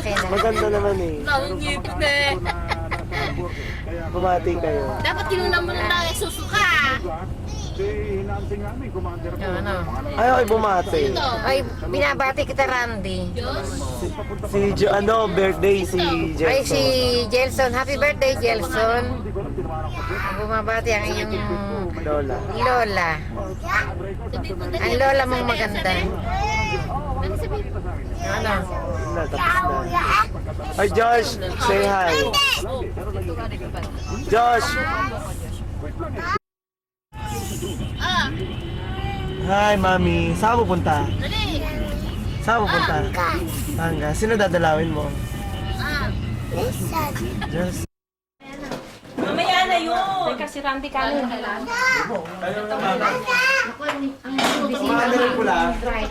Malaki na. Maganda naman eh. Nakangipin eh. Bumati kayo. Dapat kinunan mo na lang susuka. Ano? Ay, okay, bumati. Ay, binabati kita, Randy. Birthday si Ay, si Jelson. Jelson. Happy birthday, Jelson. Bumabati ang iyong Lola. lola. Ang lola mong maganda. Ano? Na, tapos na. Ay, Josh, say hi. Josh! Hi, Mami. Saan ka pupunta? Saan ka pupunta? Bangka. Sino dadalawin mo? Just. Mamaya na yun. Teka, si Randy kanin. Kumanda rin pula.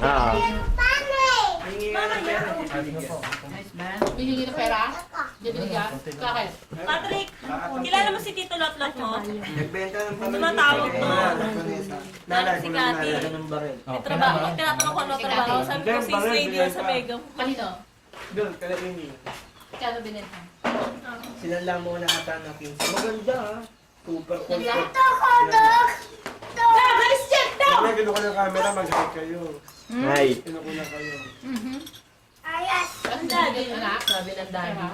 Ah. Hihingi ng pera? Bibili ka? Bakit? Patrick, kilala mo si Tito Lotlot mo? Nagbenta ng Tumatawag to. Nala, Si Kati. May trabaho. Tinatanong ko ano trabaho. Sabi ko, si radio sa Mega. Kanino? Doon, kalabing Kano binenta? Sila lang muna ata ng 15. Maganda ha. Super comfort. Alis dyan to! Nagano ko ng camera, mag-hi kayo. Hi. Pinakuna kayo. Ang daddy. Anak, sabi ng daddy.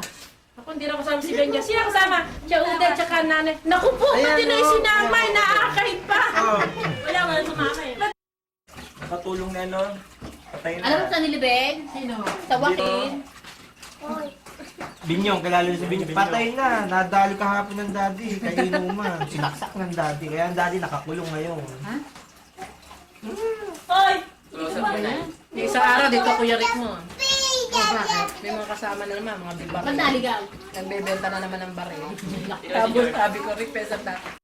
Ako hindi na kasama si Benja. Sino kasama? Siya Uda, tsaka nanay. Naku po, pati na yung sinamay, naakahit pa. Wala ko na sumama eh. Nakatulong na no? Patay na. Alam mo sa nilibig? Sino? Sa Joaquin? Binyong, kilala niyo si Binyong. Patay na. Nadali kahapon ng daddy. Kay Inuman. Sinaksak ng daddy. Kaya ang daddy nakakulong ngayon. Hoy! Di isang araw, dito Kuya Rick mo. Bakit? May mga kasama na naman, mga bibak. Ba't naligaw? Nagbebenta na naman ng baril. Tapos sabi ko, Rick, pesa dati.